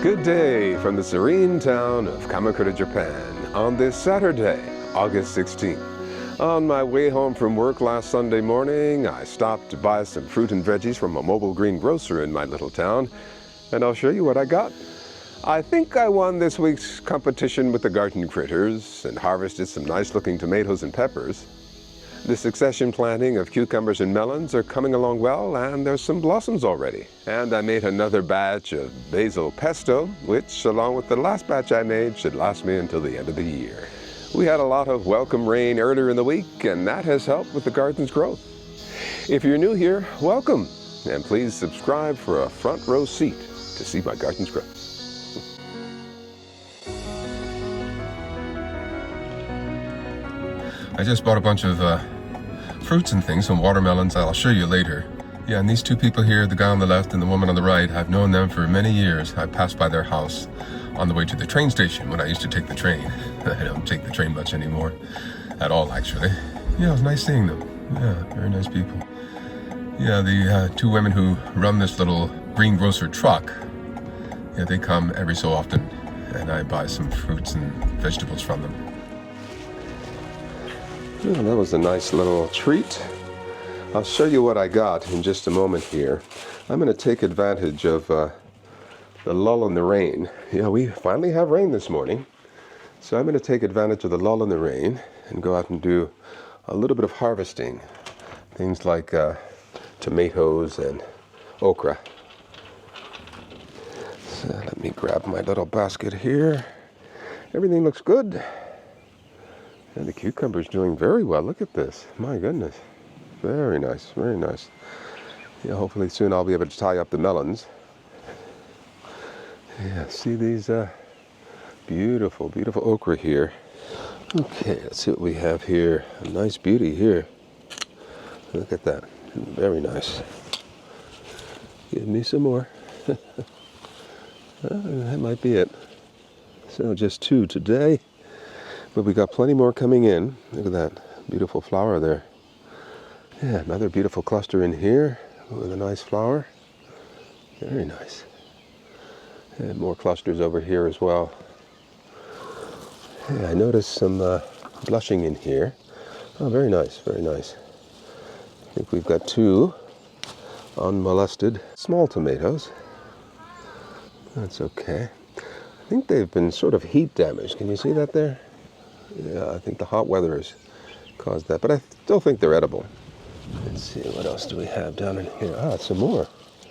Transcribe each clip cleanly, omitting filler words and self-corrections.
Good day from the serene town of Kamakura, Japan on this Saturday, August 16th. On my way home from work last Sunday morning, I stopped to buy some fruit and veggies from a mobile greengrocer in my little town, and I'll show you what I got. I think I won this week's competition with the garden critters and harvested some nice looking tomatoes and peppers. The succession planting of cucumbers and melons are coming along well, and there's some blossoms already. And I made another batch of basil pesto, which, along with the last batch I made, should last me until the end of the year. We had a lot of welcome rain earlier in the week, and that has helped with the garden's growth. If you're new here, welcome, and please subscribe for a front row seat to see my garden's growth. I just bought a bunch of fruits and things, some watermelons I'll show you later. Yeah, and these two people here, the guy on the left and the woman on the right, I've known them for many years. I passed by their house on the way to the train station when I used to take the train. I don't take the train much anymore, at all actually. Yeah, it was nice seeing them. Yeah, very nice people. Yeah, the two women who run this little greengrocer truck, yeah, they come every so often and I buy some fruits and vegetables from them. Well, that was a nice little treat. I'll show you what I got in just a moment here. I'm going to take advantage of the lull in the rain. Yeah, we finally have rain this morning. So I'm going to take advantage of the lull in the rain and go out and do a little bit of harvesting. Things like tomatoes and okra. So let me grab my little basket here. Everything looks good. And the cucumber's doing very well. Look at this. My goodness. Very nice, very nice. Yeah, hopefully soon I'll be able to tie up the melons. Yeah, see these beautiful, beautiful okra here. Okay, let's see what we have here. A nice beauty here. Look at that. Very nice. Give me some more. That might be it. So just 2 today. But we got plenty more coming in. Look at that beautiful flower there. Yeah, another beautiful cluster in here with a nice flower. Very nice. And more clusters over here as well. Yeah, I noticed some blushing in here. Oh, very nice, very nice. I think we've got 2 unmolested small tomatoes. That's okay. I think they've been sort of heat damaged. Can you see that there? Yeah, I think the hot weather has caused that, but I still think they're edible. Let's see, what else do we have down in here? Ah, some more.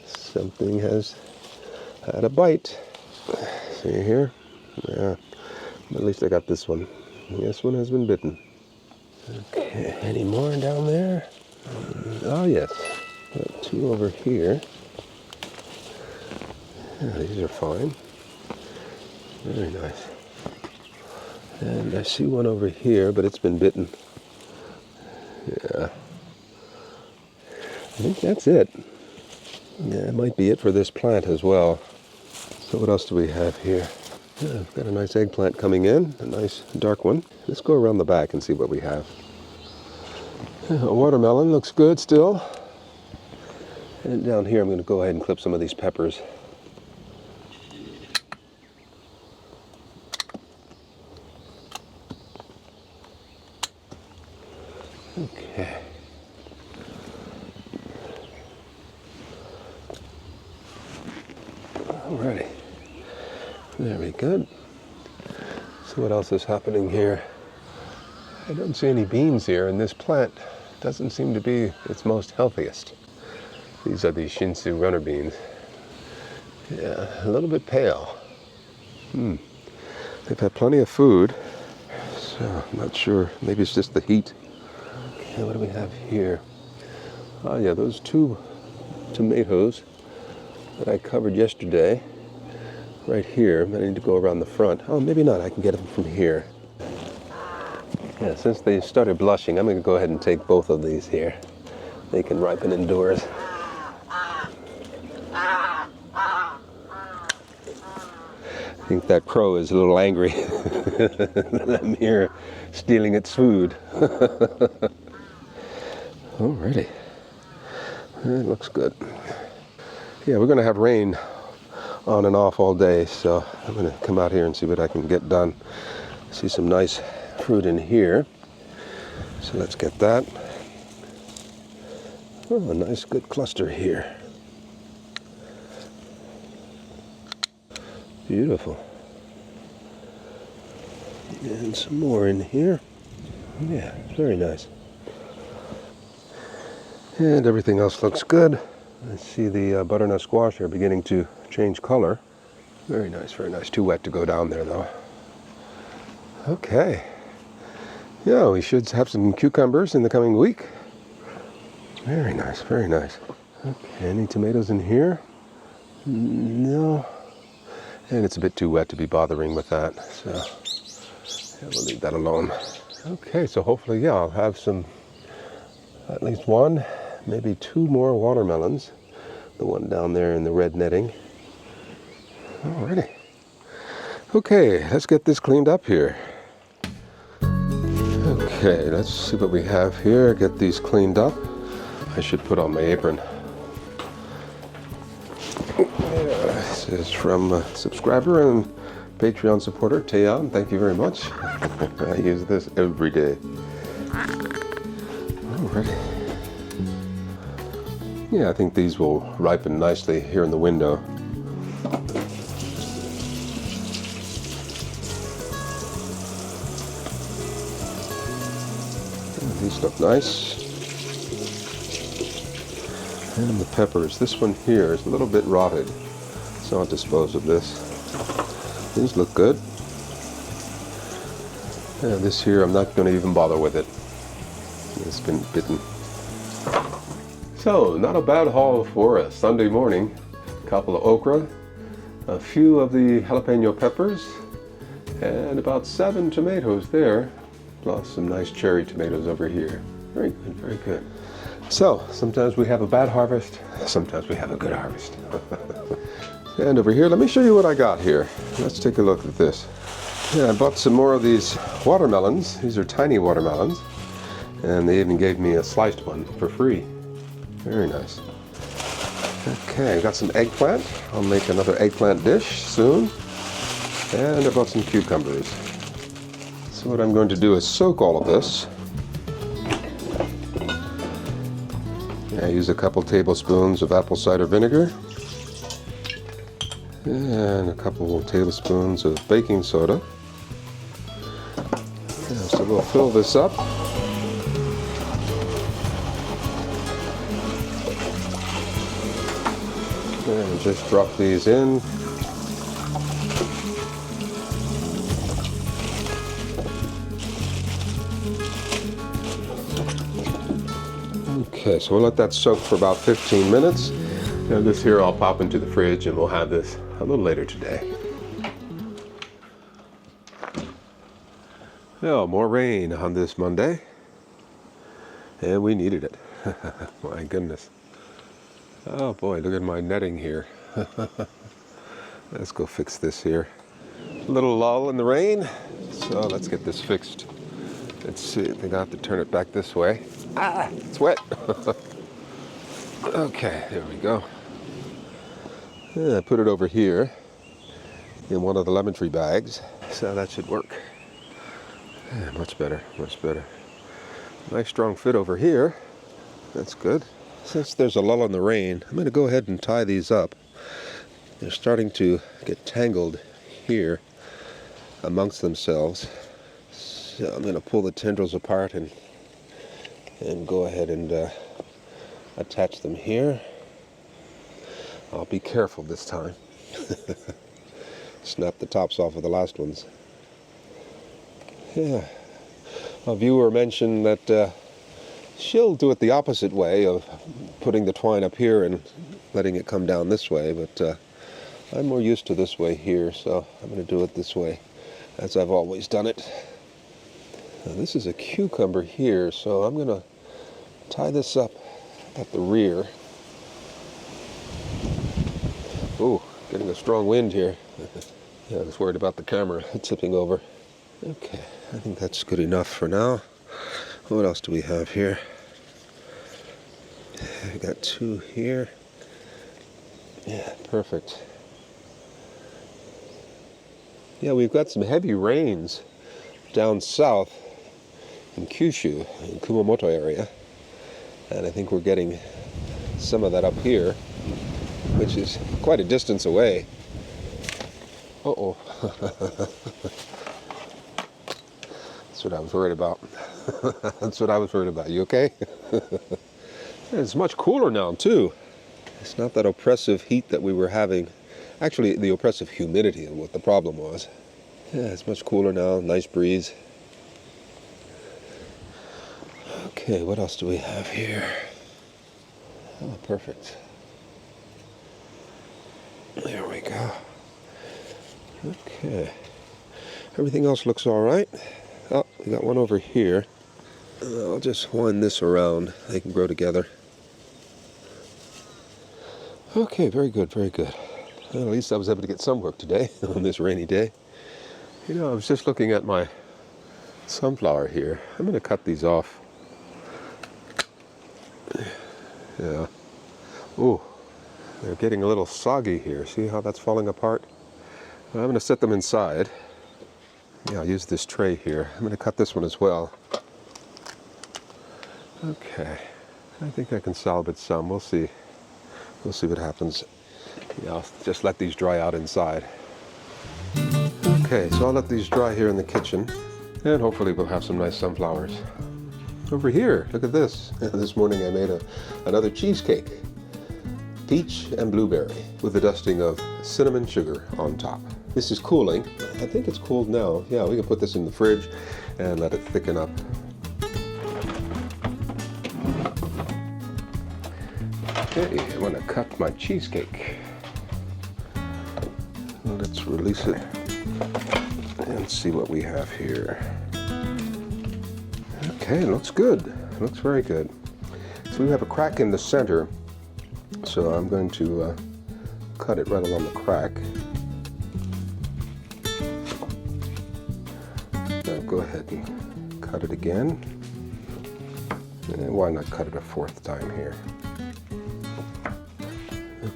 Something has had a bite. See here? Yeah, at least I got this one. This one has been bitten. Okay, any more down there? Oh, yes. Got 2 over here. Yeah, these are fine. Very nice. And I see one over here, but it's been bitten. Yeah. I think that's it. Yeah, it might be it for this plant as well. So what else do we have here? Yeah, I've got a nice eggplant coming in, a nice dark one. Let's go around the back and see what we have. Yeah, a watermelon looks good still. And down here I'm going to go ahead and clip some of these peppers. Okay. Alrighty. Very good. So what else is happening here? I don't see any beans here, and this plant doesn't seem to be its most healthiest. These are the Shinsu runner beans. Yeah, a little bit pale. They've had plenty of food, so I'm not sure. Maybe it's just the heat. Okay, what do we have here? Oh yeah, those 2 tomatoes that I covered yesterday, right here. I need to go around the front. Oh, maybe not. I can get them from here. Yeah, since they started blushing, I'm going to go ahead and take both of these here. They can ripen indoors. I think that crow is a little angry that I'm here stealing its food. Alrighty. It looks good. Yeah, we're going to have rain on and off all day, so I'm going to come out here and see what I can get done. See some nice fruit in here, so let's get that. Oh, a nice good cluster here. Beautiful. And some more in here. Yeah, very nice. And everything else looks good. I see the butternut squash are beginning to change color. Very nice, very nice. Too wet to go down there though. Okay. Yeah, we should have some cucumbers in the coming week. Very nice, very nice. Okay, any tomatoes in here? No. And it's a bit too wet to be bothering with that, so yeah, we'll leave that alone. Okay, so hopefully, yeah, I'll have some, at least one, maybe two more watermelons. The one down there in the red netting. Alrighty. Okay, let's get this cleaned up here. Okay, let's see what we have here. Get these cleaned up. I should put on my apron. This is from a subscriber and Patreon supporter, Tayon. Thank you very much. I use this every day. Alrighty. Yeah, I think these will ripen nicely here in the window. These look nice. And the peppers. This one here is a little bit rotted, so I'll dispose of this. These look good. And this here, I'm not going to even bother with it. It's been bitten. So, not a bad haul for a Sunday morning. A couple of okra, a few of the jalapeno peppers, and about 7 tomatoes there, plus some nice cherry tomatoes over here. Very good, very good. So, sometimes we have a bad harvest, sometimes we have a good harvest. And over here, let me show you what I got here. Let's take a look at this. Yeah, I bought some more of these watermelons. These are tiny watermelons. And they even gave me a sliced one for free. Very nice. Okay, I got some eggplant. I'll make another eggplant dish soon. And I bought some cucumbers. So what I'm going to do is soak all of this. I use a couple tablespoons of apple cider vinegar and a couple tablespoons of baking soda. Yeah, so we'll fill this up. And just drop these in. Okay, so we'll let that soak for about 15 minutes. And this here I'll pop into the fridge and we'll have this a little later today. Oh, more rain on this Monday. And we needed it. My goodness. Oh boy, look at my netting here. Let's go fix this here. A little lull in the rain, so let's get this fixed. Let's see, I think I have to turn it back this way. Ah, it's wet. Okay, there we go. Yeah, I put it over here in one of the lemon tree bags, so that should work. Yeah, much better, much better. Nice strong fit over here. That's good. Since there's a lull in the rain, I'm going to go ahead and tie these up. They're starting to get tangled here amongst themselves. So I'm going to pull the tendrils apart and go ahead and attach them here. I'll be careful this time. Snap the tops off of the last ones. Yeah. A viewer mentioned that she'll do it the opposite way of putting the twine up here and letting it come down this way, but I'm more used to this way here, so I'm going to do it this way as I've always done it. Now, this is a cucumber here, so I'm going to tie this up at the rear. Ooh, getting a strong wind here. Yeah, I was worried about the camera tipping over. Okay, I think that's good enough for now. What else do we have here? I got 2 here. Yeah, perfect. Yeah, we've got some heavy rains down south in Kyushu, in Kumamoto area. And I think we're getting some of that up here, which is quite a distance away. Uh-oh. That's what I was worried about. That's what I was worried about. You okay? It's much cooler now, too. It's not that oppressive heat that we were having. Actually, the oppressive humidity is what the problem was. Yeah, it's much cooler now. Nice breeze. Okay, what else do we have here? Oh, perfect. There we go. Okay. Everything else looks all right. Oh, we got one over here. I'll just wind this around. They can grow together. Okay, very good, very good. Well, at least I was able to get some work today on this rainy day. You know, I was just looking at my sunflower here. I'm going to cut these off. Yeah. Ooh, they're getting a little soggy here. See how that's falling apart? I'm going to set them inside. Yeah, I'll use this tray here. I'm going to cut this one as well. Okay. I think I can salvage some. We'll see. We'll see what happens. Yeah, I'll just let these dry out inside. Okay, so I'll let these dry here in the kitchen. And hopefully we'll have some nice sunflowers. Over here, look at this. This morning I made another cheesecake. Peach and blueberry with a dusting of cinnamon sugar on top. This is cooling. I think it's cooled now. Yeah, we can put this in the fridge and let it thicken up. Okay, I want to cut my cheesecake. Let's release it and see what we have here. Okay, looks good. Looks very good. So we have a crack in the center, so I'm going to cut it right along the crack. Now go ahead and cut it again. And why not cut it a fourth time here?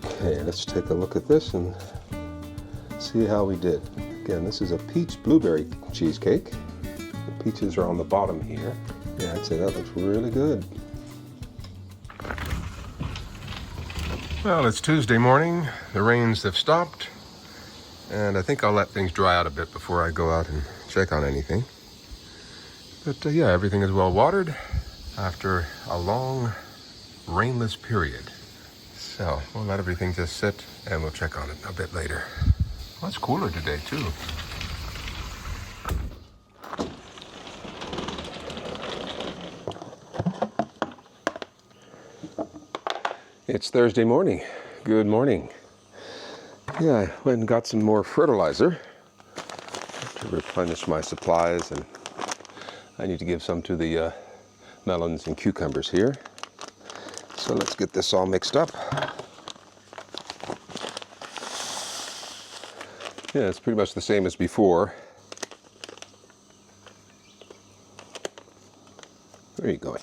Okay, let's take a look at this and see how we did. Again, this is a peach blueberry cheesecake. The peaches are on the bottom here. Yeah, I'd say that looks really good. Well, it's Tuesday morning. The rains have stopped. And I think I'll let things dry out a bit before I go out and check on anything. But yeah, everything is well watered after a long rainless period. So we'll let everything just sit and we'll check on it a bit later. Well, it's cooler today too. It's Thursday morning. Good morning. Yeah, I went and got some more fertilizer to replenish my supplies, and I need to give some to the melons and cucumbers here. So let's get this all mixed up. Yeah, it's pretty much the same as before. Where are you going?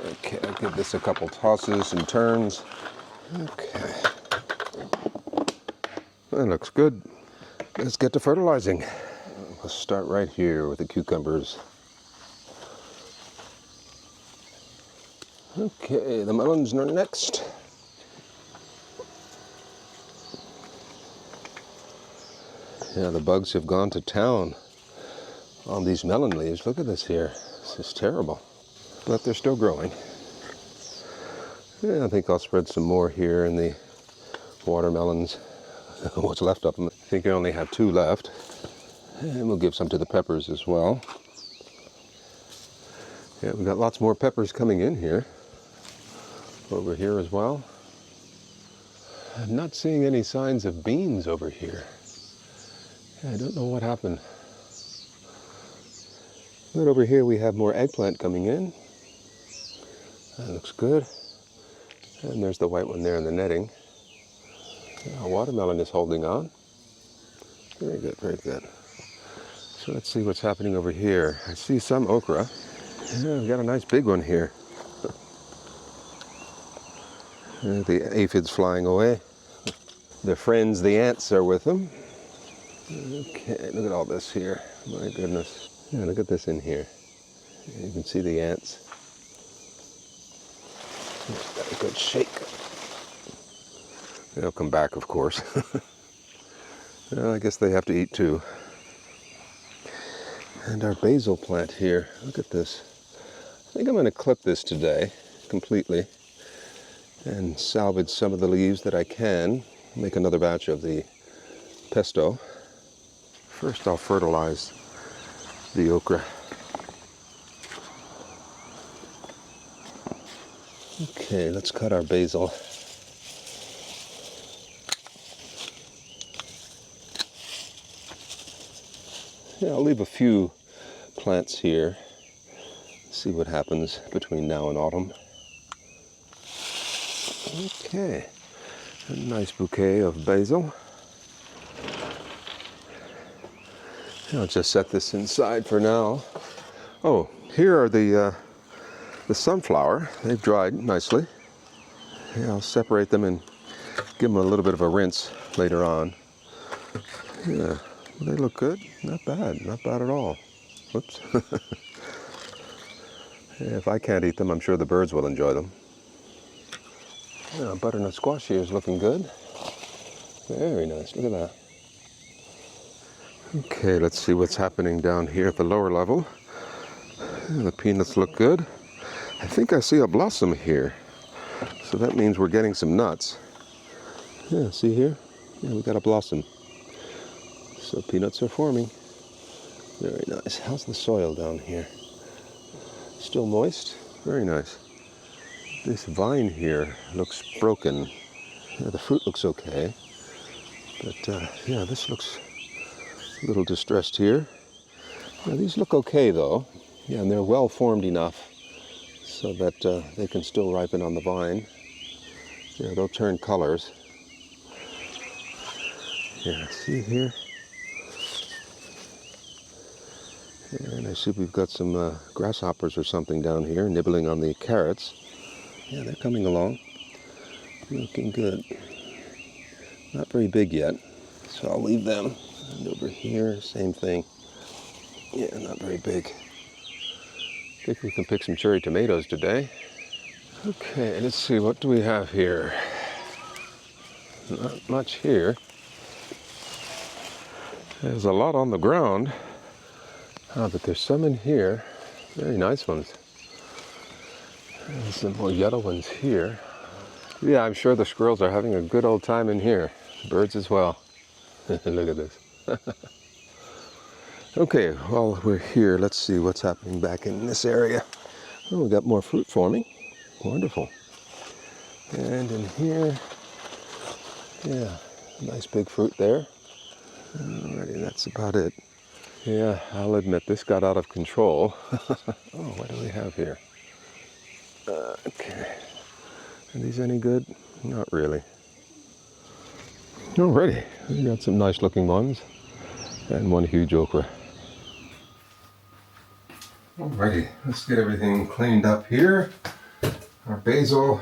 Okay, I'll give this a couple tosses and turns. Okay. That looks good. Let's get to fertilizing. Let's start right here with the cucumbers. Okay, the melons are next. Yeah, the bugs have gone to town on these melon leaves. Look at this here. This is terrible. But they're still growing. Yeah, I think I'll spread some more here in the watermelons. What's left of them. I think I only have 2 left. And we'll give some to the peppers as well. Yeah, we've got lots more peppers coming in here. Over here as well. I'm not seeing any signs of beans over here. Yeah, I don't know what happened. But over here we have more eggplant coming in. That looks good. And there's the white one there in the netting. Yeah, watermelon is holding on. Very good, very good. So Let's see what's happening over here. I see some okra. Yeah, we've got a nice big one here. The aphids flying away. Their friends, the ants, are with them. Okay, look at all this here. My goodness. Yeah, look at this in here. You can see the ants. Got a good shake. They'll come back, of course. Well, I guess they have to eat too. And our basil plant here. Look at this. I think I'm going to clip this today completely and salvage some of the leaves that I can. Make another batch of the pesto. First I'll fertilize the okra. Okay, let's cut our basil. Yeah, I'll leave a few plants here. See what happens between now and autumn. Okay, a nice bouquet of basil. I'll just set this inside for now. Oh, here are the sunflower. They've dried nicely. Yeah, I'll separate them and give them a little bit of a rinse later on. Yeah, they look good. Not bad at all. Whoops. If I can't eat them, I'm sure the birds will enjoy them. Yeah, butternut squash here is looking good. Very nice, look at that. Okay, let's see what's happening down here at the lower level. Yeah, the peanuts look good. I think I see a blossom here. So that means we're getting some nuts. Yeah, see here? Yeah, we got a blossom. So peanuts are forming. Very nice. How's the soil down here? Still moist? Very nice. This vine here looks broken. Yeah, the fruit looks okay. But yeah, this looks a little distressed here. Yeah, these look okay though. Yeah, and they're well formed enough so that they can still ripen on the vine. Yeah, they'll turn colors. Yeah, see here? And I see we've got some grasshoppers or something down here nibbling on the carrots. Yeah, they're coming along. Looking good. Not very big yet, so I'll leave them. And over here, same thing. Yeah, not very big. I think we can pick some cherry tomatoes today. Okay, let's see, what do we have here? Not much here. There's a lot on the ground. But there's some in here. Very nice ones. There's some more yellow ones here. Yeah, I'm sure the squirrels are having a good old time in here. Birds as well. Look at this. Okay, while we're here, let's see what's happening back in this area. Oh, we got more fruit forming. Wonderful. And in here, yeah, nice big fruit there. Alrighty, that's about it. Yeah, I'll admit this got out of control. Oh, what do we have here? Okay. Are these any good? Not really. Alrighty, we got some nice looking ones and one huge okra. Alrighty, let's get everything cleaned up here. Our basil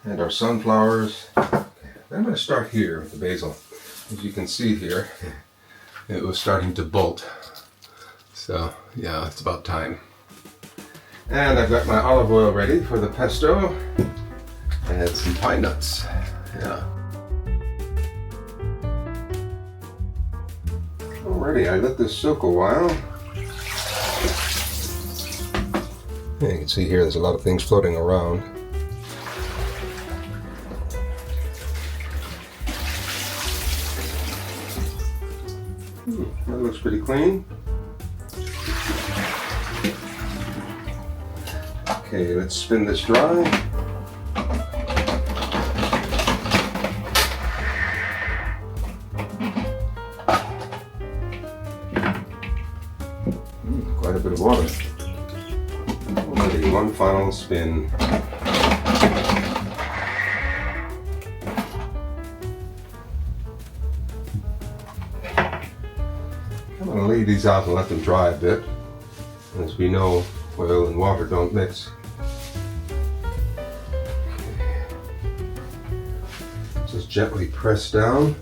and our sunflowers. Okay, I'm going to start here with the basil. As you can see here, it was starting to bolt. So yeah, it's about time. And I've got my olive oil ready for the pesto. And some pine nuts. Yeah. Alrighty, I let this soak a while. Yeah, you can see here there's a lot of things floating around. That looks pretty clean. Okay, let's spin this dry. Quite a bit of water. Already, one final spin. I'm going to lay these out and let them dry a bit. As we know, oil and water don't mix. Just gently press down.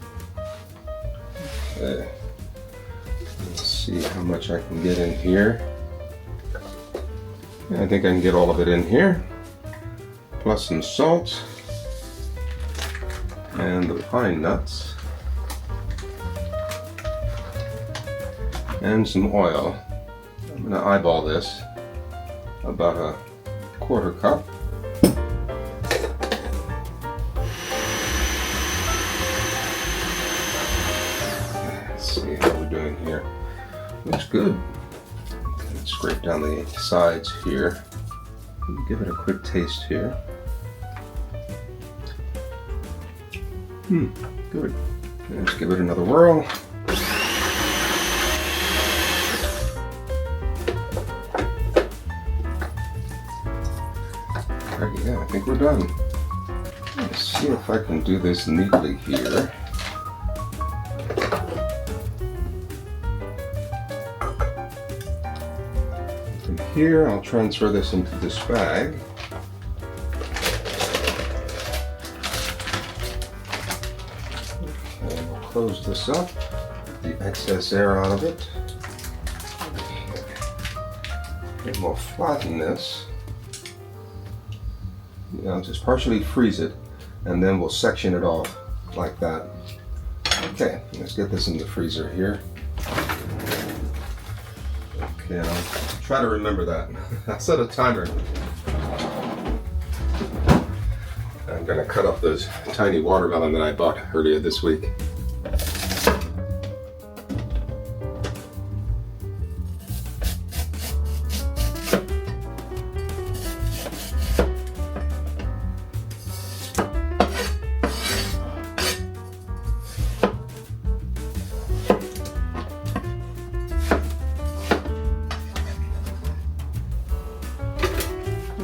Okay. Let's see how much I can get in here. I think I can get all of it in here. Plus some salt. And the pine nuts. And some oil. I'm going to eyeball this. About a quarter cup. Let's see how we're doing here. Looks good. Let's scrape down the sides here. Give it a quick taste here. Good. Let's give it another whirl. Yeah, I think we're done. Let's see if I can do this neatly here. From here, I'll transfer this into this bag. Okay, we'll close this up, get the excess air out of it. And we'll flatten this. I'll just partially freeze it, and then we'll section it off like that. Okay, let's get this in the freezer here. Okay, I'll try to remember that. I'll set a timer. I'm gonna cut up those tiny watermelon that I bought earlier this week.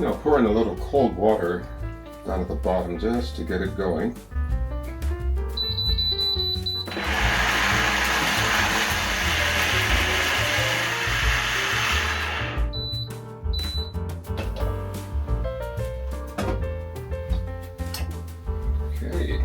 Now pour in a little cold water down at the bottom just to get it going. Okay.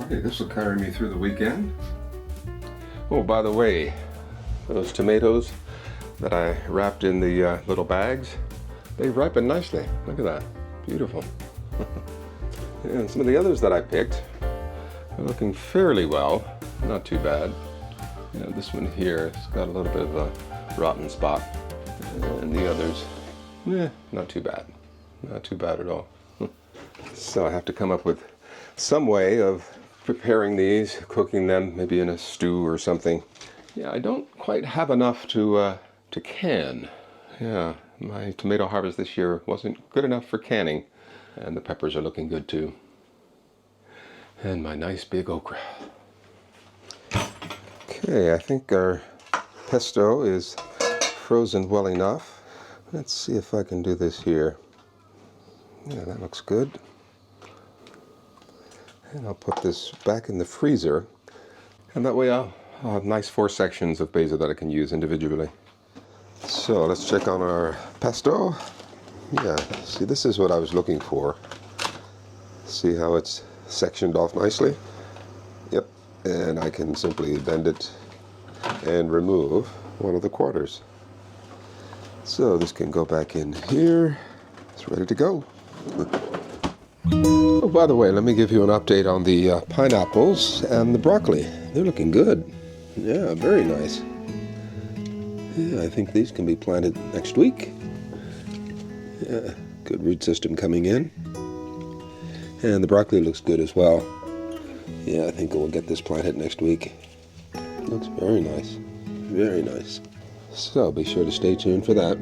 Okay, this will carry me through the weekend. Oh, by the way, those tomatoes that I wrapped in the little bags, they ripened nicely. Look at that. Beautiful. And some of the others that I picked are looking fairly well. Not too bad. You know, this one here has got a little bit of a rotten spot. And the others, not too bad. Not too bad at all. So I have to come up with some way of preparing these, cooking them, maybe in a stew or something. Yeah, I don't quite have enough to can. Yeah, my tomato harvest this year wasn't good enough for canning. And the peppers are looking good too. And my nice big okra. Okay, I think our pesto is frozen well enough. Let's see if I can do this here. Yeah, that looks good. And I'll put this back in the freezer. And that way I'll have nice 4 sections of basil that I can use individually. So let's check on our pesto. Yeah, see, this is what I was looking for. See how it's sectioned off nicely? Yep, and I can simply bend it and remove one of the quarters. So this can go back in here. It's ready to go. Oh, by the way, let me give you an update on the pineapples and the broccoli. They're looking good. Yeah, very nice. Yeah, I think these can be planted next week. Yeah, good root system coming in. And the broccoli looks good as well. Yeah, I think we'll get this planted next week. Looks very nice. Very nice. So be sure to stay tuned for that.